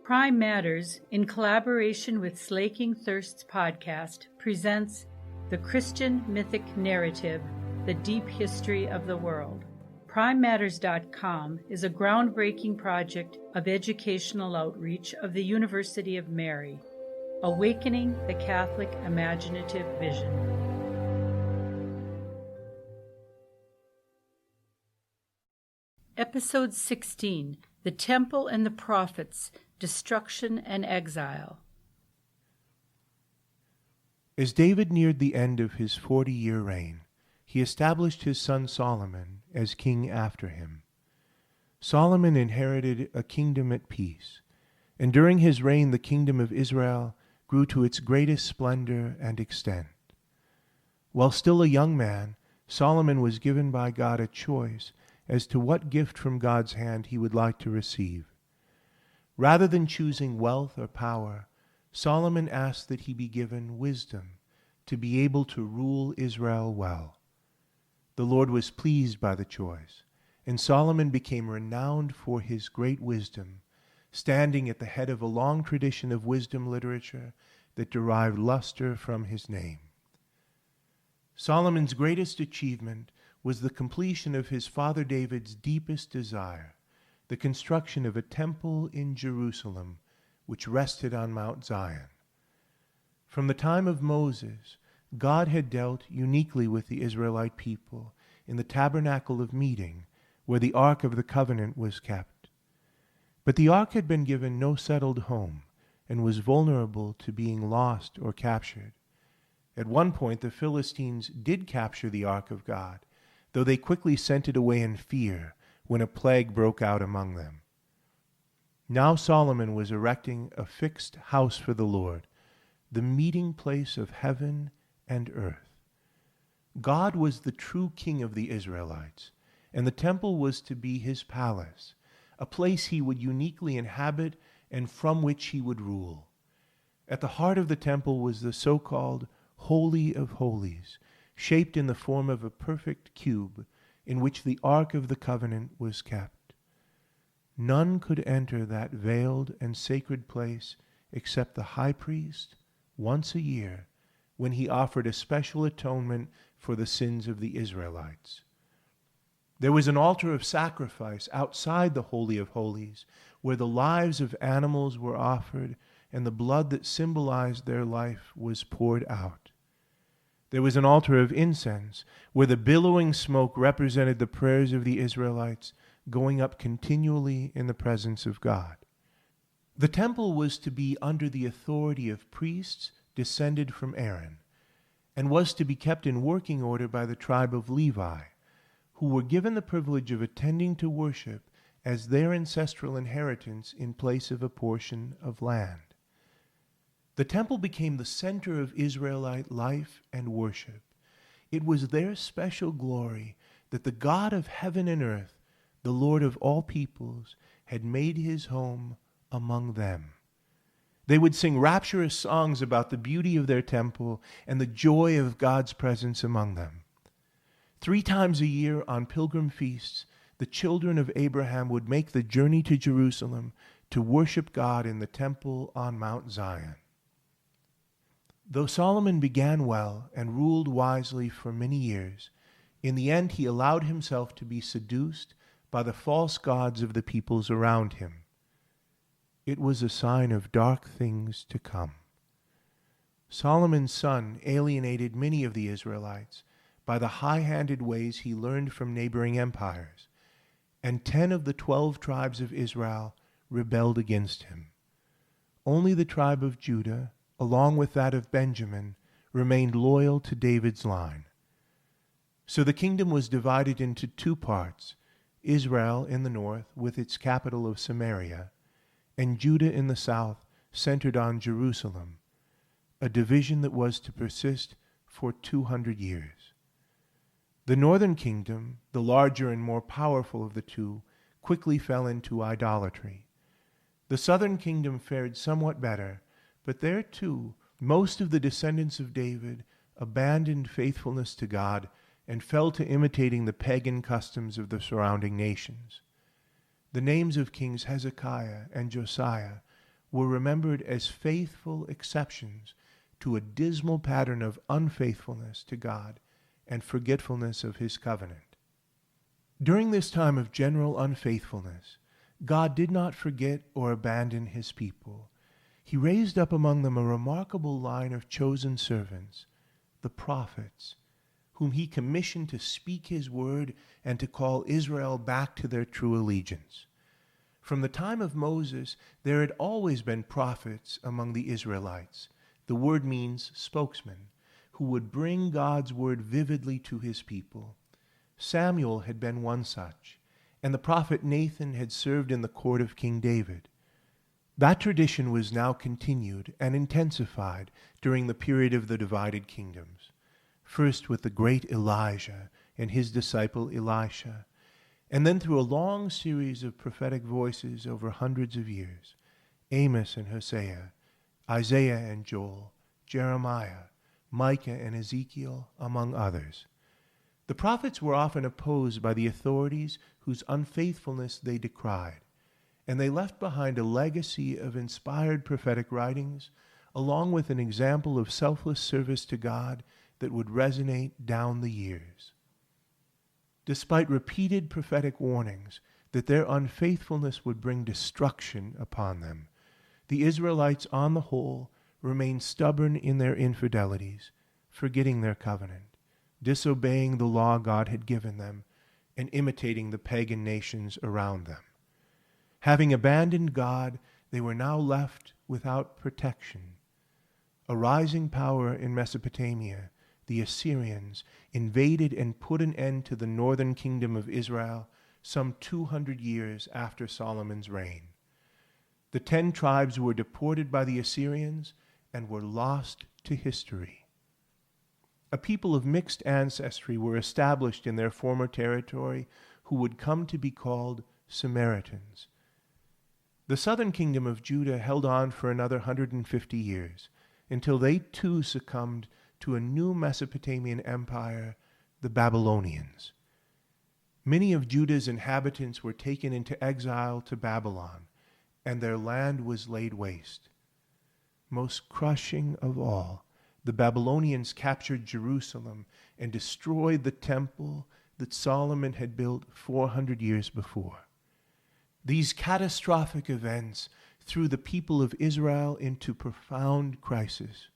Prime Matters, in collaboration with Slaking Thirsts podcast, presents the Christian Mythic narrative, The Deep History of the World. PrimeMatters.com is a groundbreaking project of educational outreach of the University of Mary, awakening the Catholic imaginative vision. Episode 16, The Temple and the Prophets, Destruction and Exile. As David neared the end of his 40-year reign, he established his son Solomon as king after him. Solomon inherited a kingdom at peace, and during his reign the kingdom of Israel grew to its greatest splendor and extent. While still a young man, Solomon was given by God a choice as to what gift from God's hand he would like to receive. Rather than choosing wealth or power, Solomon asked that he be given wisdom to be able to rule Israel well. The Lord was pleased by the choice, and Solomon became renowned for his great wisdom, standing at the head of a long tradition of wisdom literature that derived luster from his name. Solomon's greatest achievement was the completion of his father David's deepest desire, the construction of a temple in Jerusalem which rested on Mount Zion. From the time of Moses, God had dealt uniquely with the Israelite people in the tabernacle of meeting, where the Ark of the Covenant was kept. But the Ark had been given no settled home and was vulnerable to being lost or captured. At one point, the Philistines did capture the Ark of God, though they quickly sent it away in fear when a plague broke out among them. Now Solomon was erecting a fixed house for the Lord, the meeting place of heaven and earth. God was the true king of the Israelites, and the temple was to be his palace, a place he would uniquely inhabit and from which he would rule. At the heart of the temple was the so-called Holy of Holies, shaped in the form of a perfect cube, in which the Ark of the Covenant was kept. None could enter that veiled and sacred place except the high priest once a year, when he offered a special atonement for the sins of the Israelites. There was an altar of sacrifice outside the Holy of Holies, where the lives of animals were offered and the blood that symbolized their life was poured out. There was an altar of incense, where the billowing smoke represented the prayers of the Israelites going up continually in the presence of God. The temple was to be under the authority of priests descended from Aaron, and was to be kept in working order by the tribe of Levi, who were given the privilege of attending to worship as their ancestral inheritance in place of a portion of land. The temple became the center of Israelite life and worship. It was their special glory that the God of heaven and earth, the Lord of all peoples, had made his home among them. They would sing rapturous songs about the beauty of their temple and the joy of God's presence among them. 3 times a year on pilgrim feasts, the children of Abraham would make the journey to Jerusalem to worship God in the temple on Mount Zion. Though Solomon began well and ruled wisely for many years, in the end he allowed himself to be seduced by the false gods of the peoples around him. It was a sign of dark things to come. Solomon's son alienated many of the Israelites by the high-handed ways he learned from neighboring empires, and 10 of the 12 tribes of Israel rebelled against him. Only the tribe of Judah, along with that of Benjamin, remained loyal to David's line. So the kingdom was divided into 2 parts, Israel in the north with its capital of Samaria, and Judah in the south centered on Jerusalem, a division that was to persist for 200 years. The northern kingdom, the larger and more powerful of the 2, quickly fell into idolatry. The southern kingdom fared somewhat better, but there, too, most of the descendants of David abandoned faithfulness to God and fell to imitating the pagan customs of the surrounding nations. The names of kings Hezekiah and Josiah were remembered as faithful exceptions to a dismal pattern of unfaithfulness to God and forgetfulness of his covenant. During this time of general unfaithfulness, God did not forget or abandon his people. He raised up among them a remarkable line of chosen servants, the prophets, whom he commissioned to speak his word and to call Israel back to their true allegiance. From the time of Moses, there had always been prophets among the Israelites. The word means spokesman, who would bring God's word vividly to his people. Samuel had been one such, and the prophet Nathan had served in the court of King David. That tradition was now continued and intensified during the period of the divided kingdoms, first with the great Elijah and his disciple Elisha, and then through a long series of prophetic voices over hundreds of years, Amos and Hosea, Isaiah and Joel, Jeremiah, Micah and Ezekiel, among others. The prophets were often opposed by the authorities whose unfaithfulness they decried, and they left behind a legacy of inspired prophetic writings, along with an example of selfless service to God that would resonate down the years. Despite repeated prophetic warnings that their unfaithfulness would bring destruction upon them, the Israelites on the whole remained stubborn in their infidelities, forgetting their covenant, disobeying the law God had given them, and imitating the pagan nations around them. Having abandoned God, they were now left without protection. A rising power in Mesopotamia, the Assyrians, invaded and put an end to the northern kingdom of Israel some 200 years after Solomon's reign. The 10 tribes were deported by the Assyrians and were lost to history. A people of mixed ancestry were established in their former territory who would come to be called Samaritans. The southern kingdom of Judah held on for another 150 years, until they too succumbed to a new Mesopotamian empire, the Babylonians. Many of Judah's inhabitants were taken into exile to Babylon, and their land was laid waste. Most crushing of all, the Babylonians captured Jerusalem and destroyed the temple that Solomon had built 400 years before. These catastrophic events threw the people of Israel into profound crisis.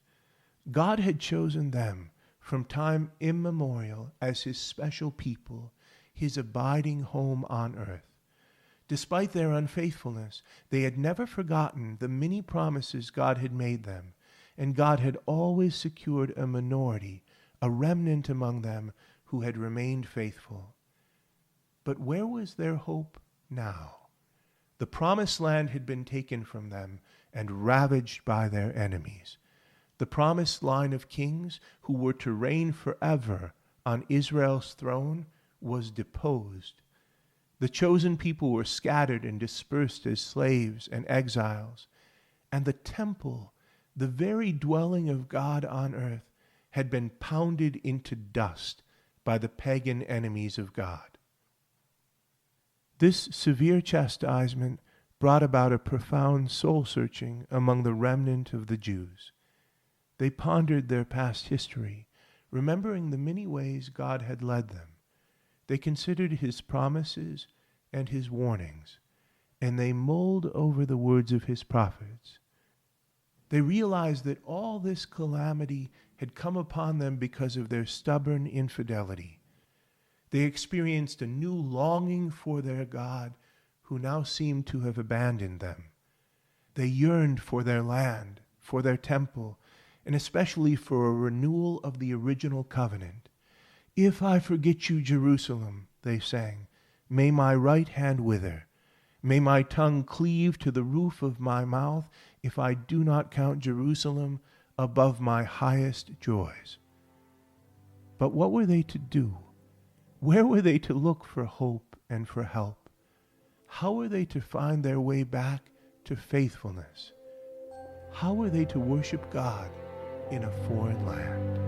God had chosen them from time immemorial as his special people, his abiding home on earth. Despite their unfaithfulness, they had never forgotten the many promises God had made them, and God had always secured a minority, a remnant among them who had remained faithful. But where was their hope now? The promised land had been taken from them and ravaged by their enemies. The promised line of kings who were to reign forever on Israel's throne was deposed. The chosen people were scattered and dispersed as slaves and exiles, and the temple, the very dwelling of God on earth, had been pounded into dust by the pagan enemies of God. This severe chastisement brought about a profound soul-searching among the remnant of the Jews. They pondered their past history, remembering the many ways God had led them. They considered his promises and his warnings, and they mulled over the words of his prophets. They realized that all this calamity had come upon them because of their stubborn infidelity. They experienced a new longing for their God, who now seemed to have abandoned them. They yearned for their land, for their temple, and especially for a renewal of the original covenant. "If I forget you, Jerusalem," they sang, "may my right hand wither. May my tongue cleave to the roof of my mouth if I do not count Jerusalem above my highest joys." But what were they to do? Where were they to look for hope and for help? How were they to find their way back to faithfulness? How were they to worship God in a foreign land?